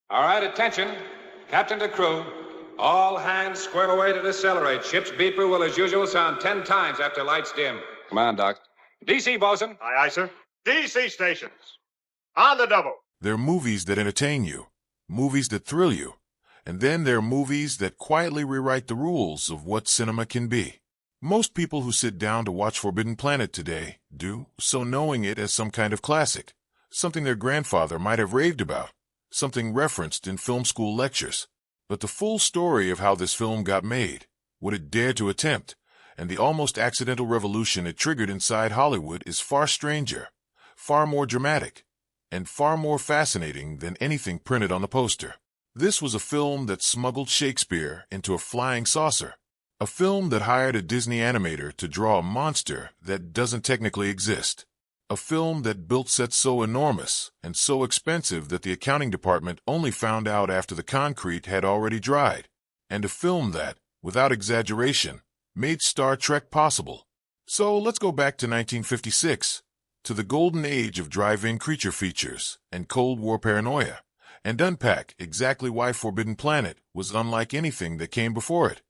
All right, attention. Captain to crew. All hands square away to decelerate. Ship's beeper will, as usual, sound 10 times after lights dim. Come on, Doc. DC, bosun. Aye, aye, sir. DC stations. On the double. There are movies that entertain you, movies that thrill you, and then there are movies that quietly rewrite the rules of what cinema can be. Most people who sit down to watch Forbidden Planet today do so knowing it as some kind of classic, something their grandfather might have raved about, something referenced in film school lectures. But the full story of how this film got made, what it dared to attempt, and the almost accidental revolution it triggered inside Hollywood is far stranger, far more dramatic, and far more fascinating than anything printed on the poster. This was a film that smuggled Shakespeare into a flying saucer. A film that hired a Disney animator to draw a monster that doesn't technically exist. A film that built sets so enormous and so expensive that the accounting department only found out after the concrete had already dried. And a film that, without exaggeration, made Star Trek possible. So let's go back to 1956, to the golden age of drive-in creature features and Cold War paranoia, and unpack exactly why Forbidden Planet was unlike anything that came before it,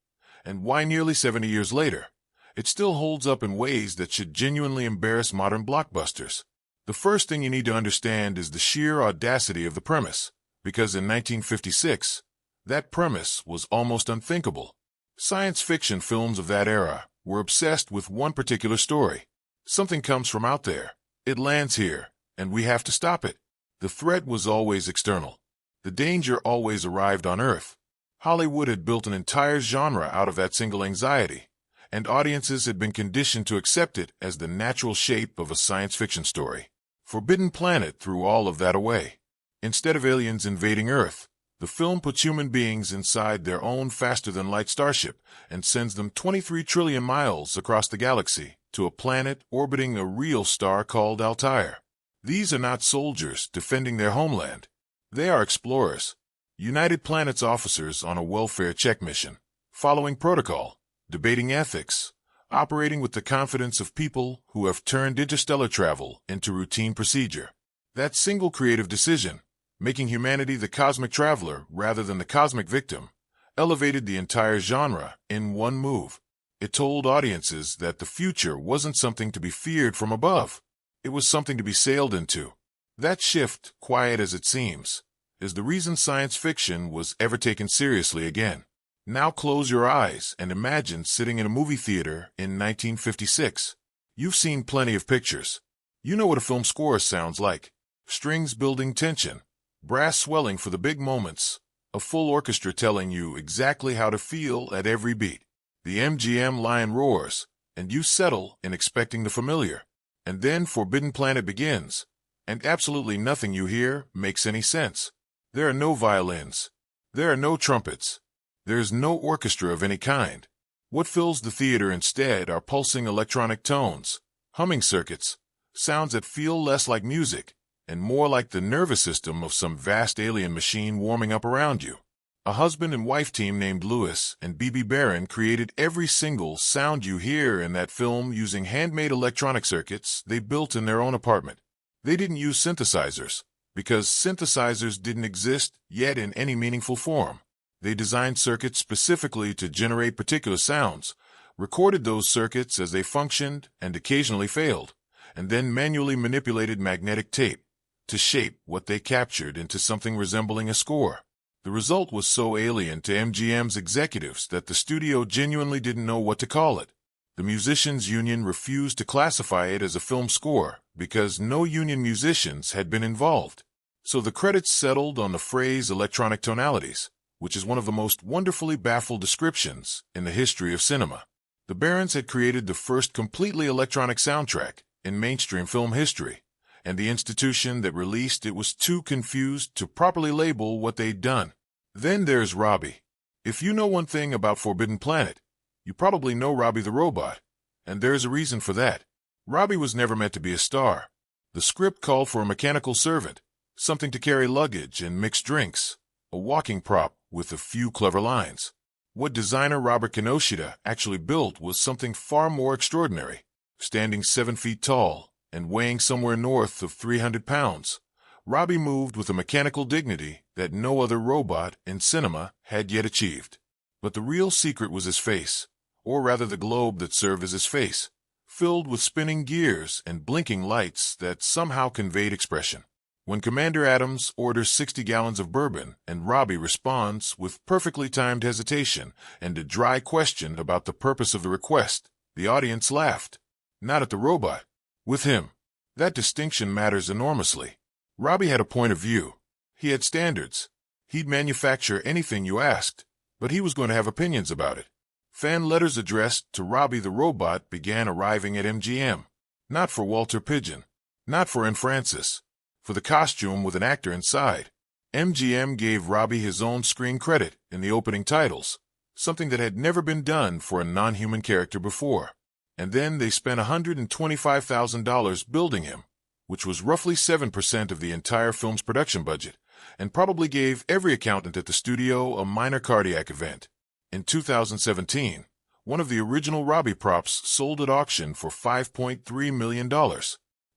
and why nearly 70 years later, it still holds up in ways that should genuinely embarrass modern blockbusters. The first thing you need to understand is the sheer audacity of the premise, because in 1956, that premise was almost unthinkable. Science fiction films of that era were obsessed with one particular story. Something comes from out there, it lands here, and we have to stop it. The threat was always external. The danger always arrived on Earth. Hollywood had built an entire genre out of that single anxiety, and audiences had been conditioned to accept it as the natural shape of a science fiction story. Forbidden Planet threw all of that away. Instead of aliens invading Earth, the film puts human beings inside their own faster-than-light starship and sends them 23 trillion miles across the galaxy to a planet orbiting a real star called Altair. These are not soldiers defending their homeland. They are explorers, United Planets officers on a welfare check mission, following protocol, debating ethics, operating with the confidence of people who have turned interstellar travel into routine procedure. That single creative decision, making humanity the cosmic traveler rather than the cosmic victim, elevated the entire genre in one move. It told audiences that the future wasn't something to be feared from above. It was something to be sailed into. That shift, quiet as it seems, is the reason science fiction was ever taken seriously again. Now close your eyes and imagine sitting in a movie theater in 1956. You've seen plenty of pictures. You know what a film score sounds like. Strings building tension, brass swelling for the big moments, a full orchestra telling you exactly how to feel at every beat. The MGM lion roars, and you settle in expecting the familiar. And then Forbidden Planet begins, and absolutely nothing you hear makes any sense. There are no violins. There are no trumpets. There is no orchestra of any kind. What fills the theater instead are pulsing electronic tones, humming circuits, sounds that feel less like music and more like the nervous system of some vast alien machine warming up around you. A husband and wife team named Lewis and B.B. Barron created every single sound you hear in that film using handmade electronic circuits they built in their own apartment. They didn't use synthesizers, because synthesizers didn't exist yet in any meaningful form. They designed circuits specifically to generate particular sounds, recorded those circuits as they functioned and occasionally failed, and then manually manipulated magnetic tape to shape what they captured into something resembling a score. The result was so alien to MGM's executives that the studio genuinely didn't know what to call it. The musicians' union refused to classify it as a film score because no union musicians had been involved. So the credits settled on the phrase electronic tonalities, which is one of the most wonderfully baffled descriptions in the history of cinema. The Barons had created the first completely electronic soundtrack in mainstream film history, and the institution that released it was too confused to properly label what they'd done. Then there's Robbie. If you know one thing about Forbidden Planet, you probably know Robbie the robot, and there's a reason for that. Robbie was never meant to be a star. The script called for a mechanical servant, something to carry luggage and mix drinks, a walking prop with a few clever lines. What designer Robert Kinoshita actually built was something far more extraordinary. Standing 7 feet tall and weighing somewhere north of 300 pounds, Robbie moved with a mechanical dignity that no other robot in cinema had yet achieved. But the real secret was his face, or rather the globe that served as his face, filled with spinning gears and blinking lights that somehow conveyed expression. When Commander Adams orders 60 gallons of bourbon and Robbie responds with perfectly timed hesitation and a dry question about the purpose of the request, the audience laughed. Not at the robot. With him. That distinction matters enormously. Robbie had a point of view. He had standards. He'd manufacture anything you asked, but he was going to have opinions about it. Fan letters addressed to Robbie the robot began arriving at MGM. Not for Walter Pidgeon. Not for Anne Francis. For the costume with an actor inside. MGM gave Robbie his own screen credit in the opening titles, something that had never been done for a non-human character before. And then they spent $125,000 building him, which was roughly 7% of the entire film's production budget, and probably gave every accountant at the studio a minor cardiac event. In 2017, one of the original Robbie props sold at auction for $5.3 million.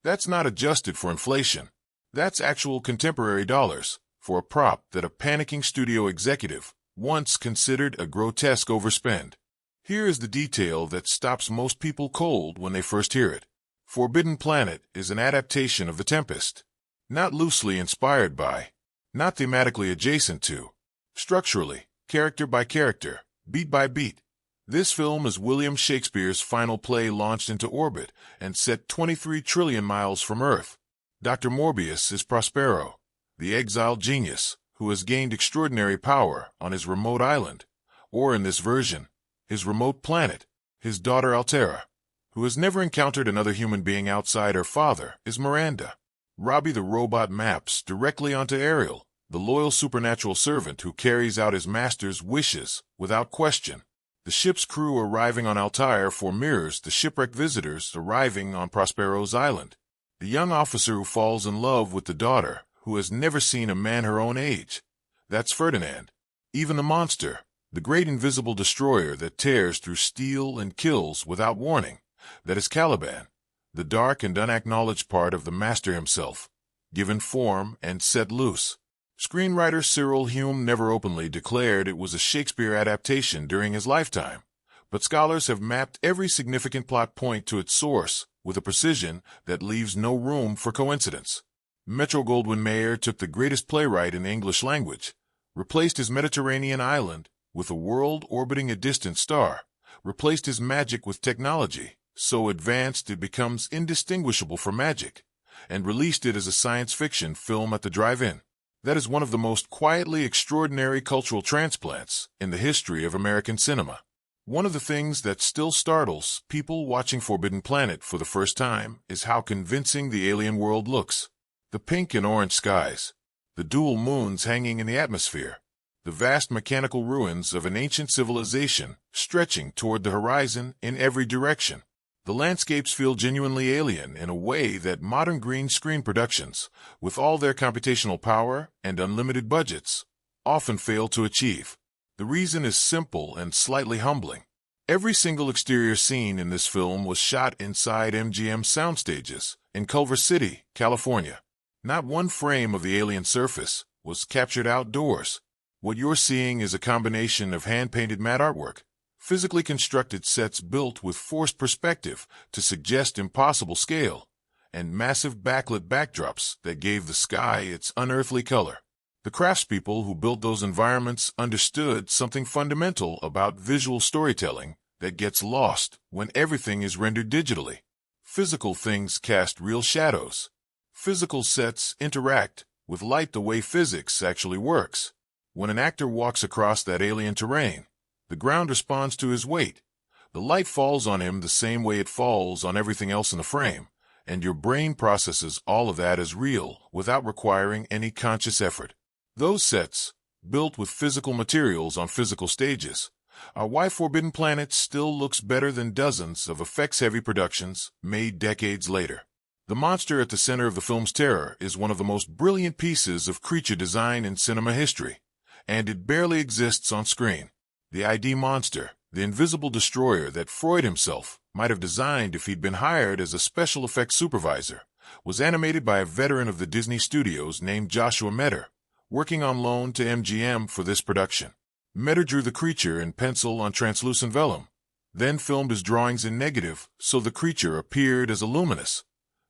That's not adjusted for inflation. That's actual contemporary dollars for a prop that a panicking studio executive once considered a grotesque overspend. Here is the detail that stops most people cold when they first hear it. Forbidden Planet is an adaptation of The Tempest. Not loosely inspired by, not thematically adjacent to, structurally, character by character, beat by beat. This film is William Shakespeare's final play launched into orbit and set 23 trillion miles from Earth. Dr. Morbius is Prospero, the exiled genius who has gained extraordinary power on his remote island, or in this version, his remote planet. His daughter Altera, who has never encountered another human being outside her father, is Miranda. Robbie the robot maps directly onto Ariel, the loyal supernatural servant who carries out his master's wishes without question. The ship's crew arriving on Altair mirrors the shipwrecked visitors arriving on Prospero's island. The young officer who falls in love with the daughter, who has never seen a man her own age. That's Ferdinand. Even the monster, the great invisible destroyer that tears through steel and kills without warning, that is Caliban, the dark and unacknowledged part of the master himself, given form and set loose. Screenwriter Cyril Hume never openly declared it was a Shakespeare adaptation during his lifetime, but scholars have mapped every significant plot point to its source with a precision that leaves no room for coincidence. Metro-Goldwyn-Mayer took the greatest playwright in the English language, replaced his Mediterranean island with a world orbiting a distant star, replaced his magic with technology, so advanced it becomes indistinguishable from magic, and released it as a science fiction film at the drive-in. That is one of the most quietly extraordinary cultural transplants in the history of American cinema. One of the things that still startles people watching Forbidden Planet for the first time is how convincing the alien world looks. The pink and orange skies, the dual moons hanging in the atmosphere, the vast mechanical ruins of an ancient civilization stretching toward the horizon in every direction. The landscapes feel genuinely alien in a way that modern green screen productions, with all their computational power and unlimited budgets, often fail to achieve. The reason is simple and slightly humbling. Every single exterior scene in this film was shot inside MGM soundstages in Culver City, California. Not one frame of the alien surface was captured outdoors. What you're seeing is a combination of hand-painted matte artwork, physically constructed sets built with forced perspective to suggest impossible scale, and massive backlit backdrops that gave the sky its unearthly color. The craftspeople who built those environments understood something fundamental about visual storytelling that gets lost when everything is rendered digitally. Physical things cast real shadows. Physical sets interact with light the way physics actually works. When an actor walks across that alien terrain, the ground responds to his weight. The light falls on him the same way it falls on everything else in the frame, and your brain processes all of that as real without requiring any conscious effort. Those sets, built with physical materials on physical stages, are why Forbidden Planet still looks better than dozens of effects-heavy productions made decades later. The monster at the center of the film's terror is one of the most brilliant pieces of creature design in cinema history, and it barely exists on screen. The ID monster, the invisible destroyer that Freud himself might have designed if he'd been hired as a special effects supervisor, was animated by a veteran of the Disney studios named Joshua Metter, working on loan to MGM for this production. Metter drew the creature in pencil on translucent vellum, then filmed his drawings in negative so the creature appeared as a luminous,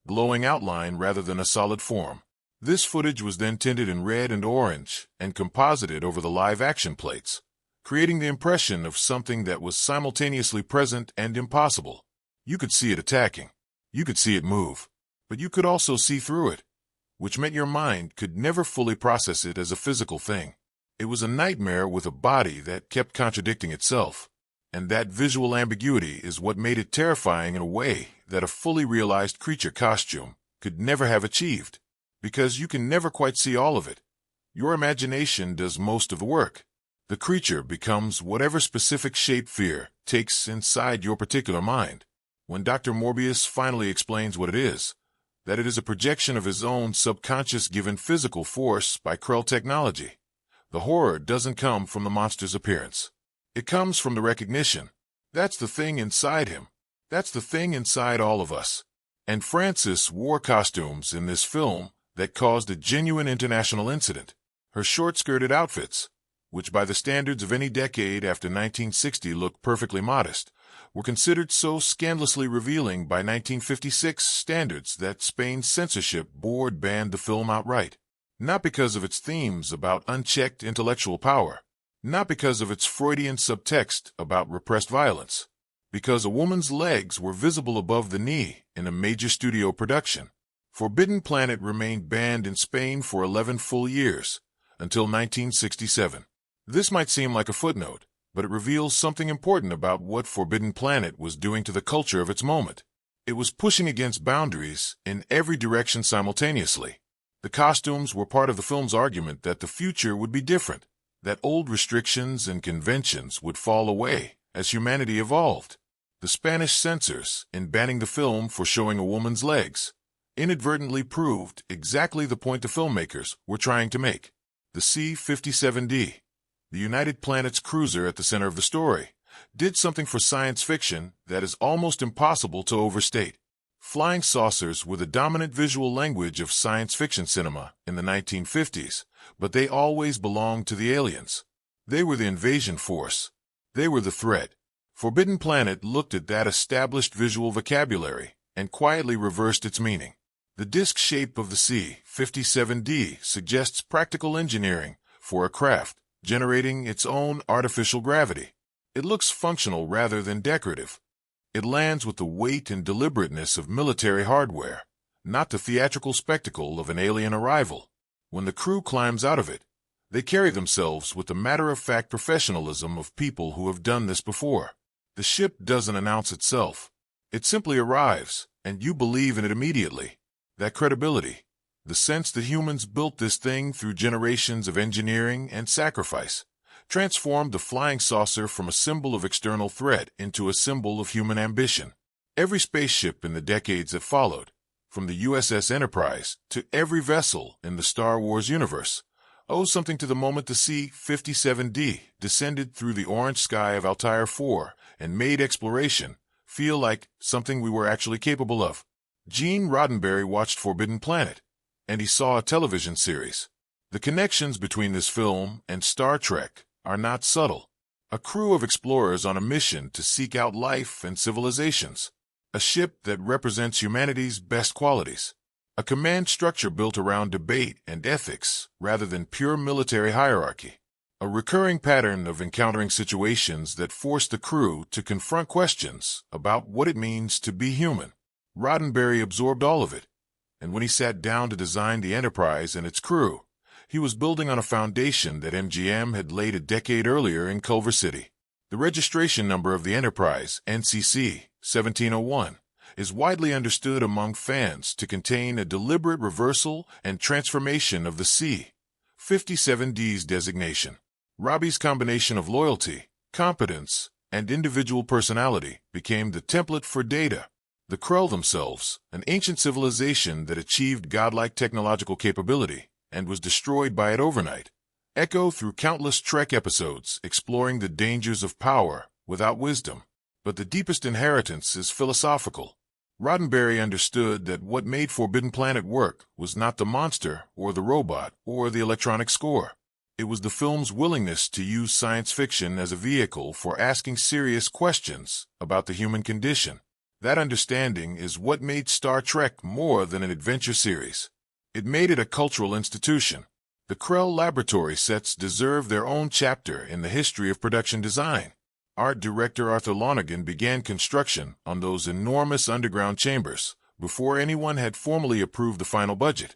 glowing outline rather than a solid form. This footage was then tinted in red and orange and composited over the live-action plates, creating the impression of something that was simultaneously present and impossible. You could see it attacking. You could see it move. But you could also see through it, which meant your mind could never fully process it as a physical thing. It was a nightmare with a body that kept contradicting itself, and that visual ambiguity is what made it terrifying in a way that a fully realized creature costume could never have achieved, because you can never quite see all of it. Your imagination does most of the work. The creature becomes whatever specific shape fear takes inside your particular mind. When Dr. Morbius finally explains what it is, that it is a projection of his own subconscious given physical force by Krell technology, the horror doesn't come from the monster's appearance. It comes from the recognition. That's the thing inside him. That's the thing inside all of us. And Frances wore costumes in this film that caused a genuine international incident. Her short-skirted outfits, which by the standards of any decade after 1960 looked perfectly modest, were considered so scandalously revealing by 1956 standards that Spain's censorship board banned the film outright. Not because of its themes about unchecked intellectual power, not because of its Freudian subtext about repressed violence, because a woman's legs were visible above the knee in a major studio production. Forbidden Planet remained banned in Spain for 11 full years, until 1967. This might seem like a footnote, but it reveals something important about what Forbidden Planet was doing to the culture of its moment. It was pushing against boundaries in every direction simultaneously. The costumes were part of the film's argument that the future would be different, that old restrictions and conventions would fall away as humanity evolved. The Spanish censors, in banning the film for showing a woman's legs, inadvertently proved exactly the point the filmmakers were trying to make. The C-57D, the United Planets cruiser at the center of the story, did something for science fiction that is almost impossible to overstate. Flying saucers were the dominant visual language of science fiction cinema in the 1950s, but they always belonged to the aliens. They were the invasion force. They were the threat. Forbidden Planet looked at that established visual vocabulary and quietly reversed its meaning. The disc shape of the C-57D suggests practical engineering for a craft generating its own artificial gravity. It looks functional rather than decorative. It lands with the weight and deliberateness of military hardware, not the theatrical spectacle of an alien arrival. When the crew climbs out of it, they carry themselves with the matter-of-fact professionalism of people who have done this before. The ship doesn't announce itself. It simply arrives, and you believe in it immediately. That credibility, the sense that humans built this thing through generations of engineering and sacrifice, transformed the flying saucer from a symbol of external threat into a symbol of human ambition. Every spaceship in the decades that followed, from the USS Enterprise to every vessel in the Star Wars universe, owes something to the moment the C-57D descended through the orange sky of Altair 4 and made exploration feel like something we were actually capable of. Gene Roddenberry watched Forbidden Planet, and he saw a television series. The connections between this film and Star Trek are not subtle. A crew of explorers on a mission to seek out life and civilizations. A ship that represents humanity's best qualities. A command structure built around debate and ethics rather than pure military hierarchy. A recurring pattern of encountering situations that force the crew to confront questions about what it means to be human. Roddenberry absorbed all of it, and when he sat down to design the Enterprise and its crew, he was building on a foundation that MGM had laid a decade earlier in Culver City. The registration number of the Enterprise, NCC 1701, is widely understood among fans to contain a deliberate reversal and transformation of the C-57D's designation. Robbie's combination of loyalty, competence, and individual personality became the template for Data. The Krell themselves, an ancient civilization that achieved godlike technological capability and was destroyed by it overnight, echo through countless Trek episodes exploring the dangers of power without wisdom. But the deepest inheritance is philosophical. Roddenberry understood that what made Forbidden Planet work was not the monster or the robot or the electronic score. It was the film's willingness to use science fiction as a vehicle for asking serious questions about the human condition. That understanding is what made Star Trek more than an adventure series. It made it a cultural institution. The Krell Laboratory sets deserve their own chapter in the history of production design. Art director Arthur Lonergan began construction on those enormous underground chambers before anyone had formally approved the final budget,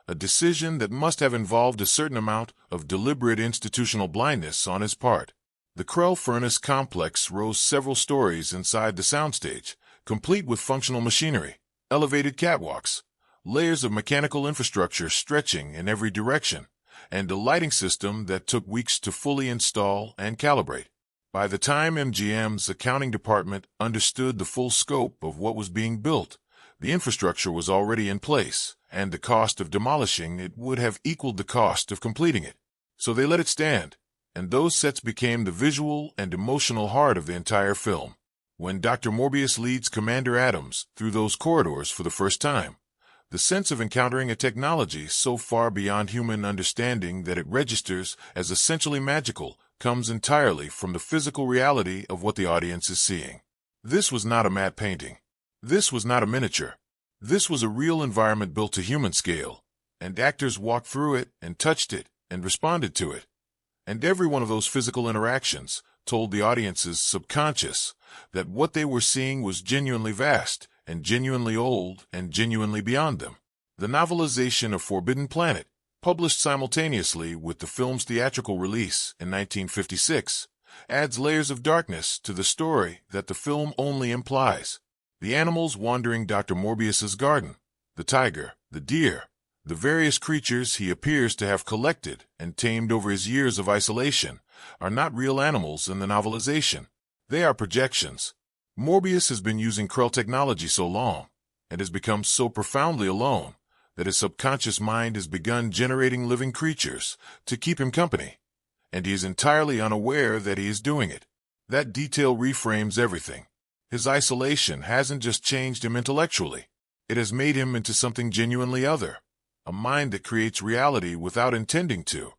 a decision that must have involved a certain amount of deliberate institutional blindness on his part. The Krell Furnace complex rose several stories inside the soundstage, complete with functional machinery, elevated catwalks, layers of mechanical infrastructure stretching in every direction, and a lighting system that took weeks to fully install and calibrate. By the time MGM's accounting department understood the full scope of what was being built, the infrastructure was already in place, and the cost of demolishing it would have equaled the cost of completing it. So they let it stand, and those sets became the visual and emotional heart of the entire film. When Dr. Morbius leads Commander Adams through those corridors for the first time, the sense of encountering a technology so far beyond human understanding that it registers as essentially magical comes entirely from the physical reality of what the audience is seeing. This was not a matte painting. This was not a miniature. This was a real environment built to human scale, and actors walked through it and touched it and responded to it. And every one of those physical interactions told the audience's subconscious that what they were seeing was genuinely vast and genuinely old and genuinely beyond them. The novelization of Forbidden Planet, published simultaneously with the film's theatrical release in 1956, adds layers of darkness to the story that the film only implies. The animals wandering Dr. Morbius's garden, the tiger, the deer, the various creatures he appears to have collected and tamed over his years of isolation, are not real animals in the novelization. They are projections. Morbius has been using Krell technology so long, and has become so profoundly alone, that his subconscious mind has begun generating living creatures to keep him company, and he is entirely unaware that he is doing it. That detail reframes everything. His isolation hasn't just changed him intellectually. It has made him into something genuinely other, a mind that creates reality without intending to,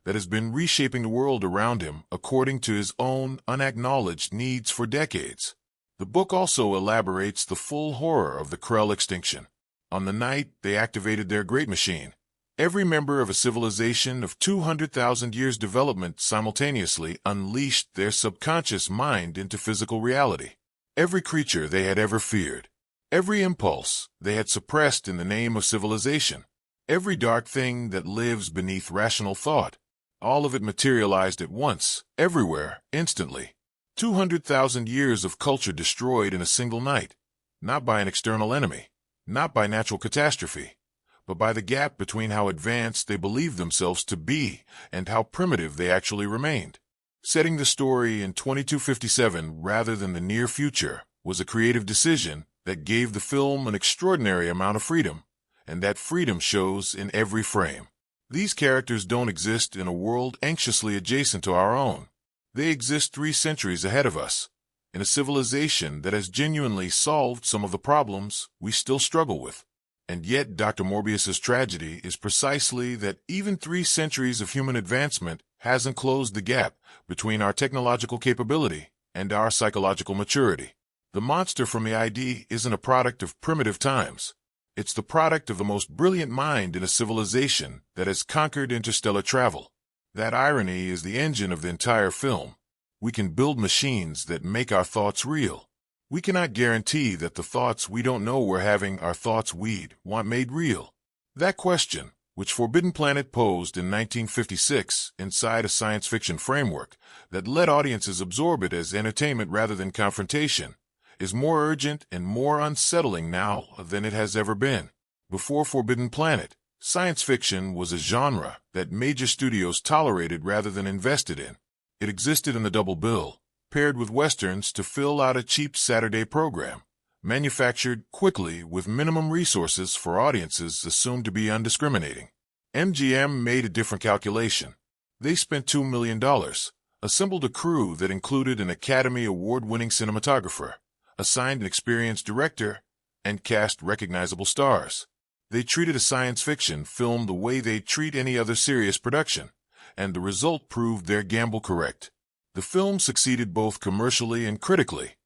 that has been reshaping the world around him according to his own unacknowledged needs for decades. The book also elaborates the full horror of the Krell extinction. On the night they activated their great machine, every member of a civilization of 200,000 years' development simultaneously unleashed their subconscious mind into physical reality. Every creature they had ever feared, every impulse they had suppressed in the name of civilization, every dark thing that lives beneath rational thought, all of it materialized at once, everywhere, instantly. 200,000 years of culture destroyed in a single night, not by an external enemy, not by natural catastrophe, but by the gap between how advanced they believed themselves to be and how primitive they actually remained. Setting the story in 2257 rather than the near future was a creative decision that gave the film an extraordinary amount of freedom, and that freedom shows in every frame. These characters don't exist in a world anxiously adjacent to our own. They exist 3 centuries ahead of us, in a civilization that has genuinely solved some of the problems we still struggle with. And yet Dr. Morbius's tragedy is precisely that even 3 centuries of human advancement hasn't closed the gap between our technological capability and our psychological maturity. The monster from the ID isn't a product of primitive times. It's the product of the most brilliant mind in a civilization that has conquered interstellar travel. That irony is the engine of the entire film. We can build machines that make our thoughts real. We cannot guarantee that the thoughts we don't know we're having are thoughts we'd want made real. That question, which Forbidden Planet posed in 1956 inside a science fiction framework that let audiences absorb it as entertainment rather than confrontation, is more urgent and more unsettling now than it has ever been. Before Forbidden Planet, science fiction was a genre that major studios tolerated rather than invested in. It existed in the double bill, paired with westerns to fill out a cheap Saturday program, manufactured quickly with minimum resources for audiences assumed to be undiscriminating. MGM made a different calculation. They spent $2 million, assembled a crew that included an Academy Award-winning cinematographer, assigned an experienced director, and cast recognizable stars. They treated a science fiction film the way they treat any other serious production, and the result proved their gamble correct. The film succeeded both commercially and critically,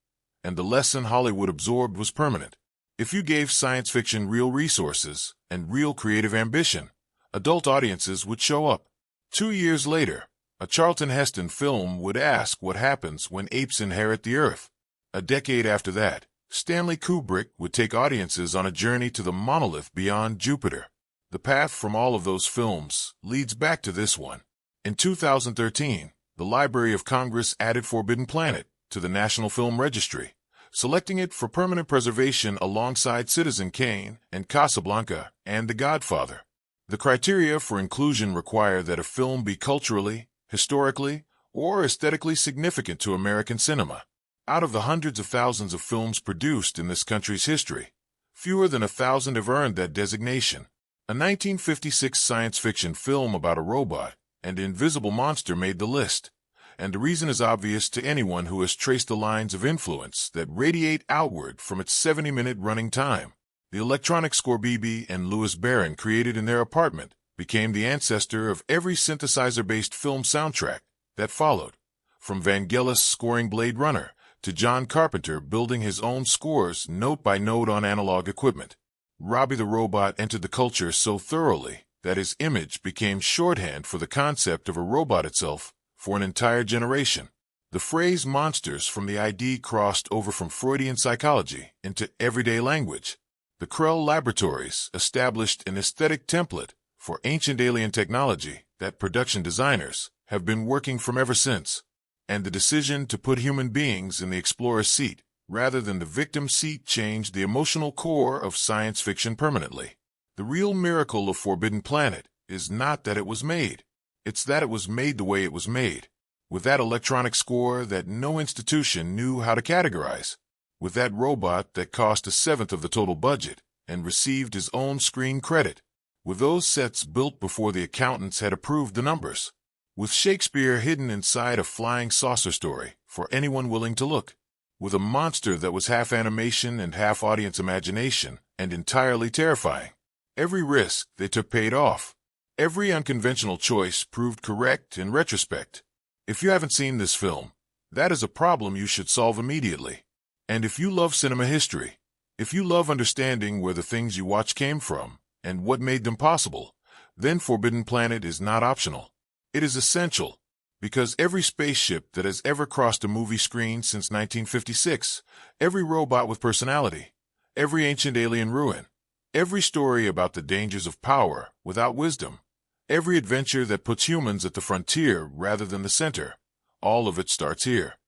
and the lesson Hollywood absorbed was permanent. If you gave science fiction real resources and real creative ambition, adult audiences would show up. 2 years later, a Charlton Heston film would ask what happens when apes inherit the Earth. A decade after that, Stanley Kubrick would take audiences on a journey to the monolith beyond Jupiter. The path from all of those films leads back to this one. In 2013, the Library of Congress added Forbidden Planet to the National Film Registry, selecting it for permanent preservation alongside Citizen Kane and Casablanca and The Godfather. The criteria for inclusion require that a film be culturally, historically, or aesthetically significant to American cinema. Out of the hundreds of thousands of films produced in this country's history, fewer than 1,000 have earned that designation. A 1956 science fiction film about a robot and invisible monster made the list, and the reason is obvious to anyone who has traced the lines of influence that radiate outward from its 70-minute running time. The electronic score Bibi and Louis Barron created in their apartment became the ancestor of every synthesizer-based film soundtrack that followed, from Vangelis scoring Blade Runner to John Carpenter building his own scores note by note on analog equipment. Robbie the Robot entered the culture so thoroughly that his image became shorthand for the concept of a robot itself for an entire generation. The phrase monsters from the ID crossed over from Freudian psychology into everyday language. The Krell Laboratories established an aesthetic template for ancient alien technology that production designers have been working from ever since. And the decision to put human beings in the explorer's seat rather than the victim's seat changed the emotional core of science fiction permanently. The real miracle of Forbidden Planet is not that it was made. It's that it was made the way it was made, with that electronic score that no institution knew how to categorize, with that robot that cost 1/7 of the total budget and received his own screen credit, with those sets built before the accountants had approved the numbers, with Shakespeare hidden inside a flying saucer story for anyone willing to look, with a monster that was half animation and half audience imagination and entirely terrifying. Every risk they took paid off. Every unconventional choice proved correct in retrospect. If you haven't seen this film, that is a problem you should solve immediately. And if you love cinema history, if you love understanding where the things you watch came from and what made them possible, then Forbidden Planet is not optional. It is essential, because every spaceship that has ever crossed a movie screen since 1956, every robot with personality, every ancient alien ruin, every story about the dangers of power without wisdom, every adventure that puts humans at the frontier rather than the center, all of it starts here.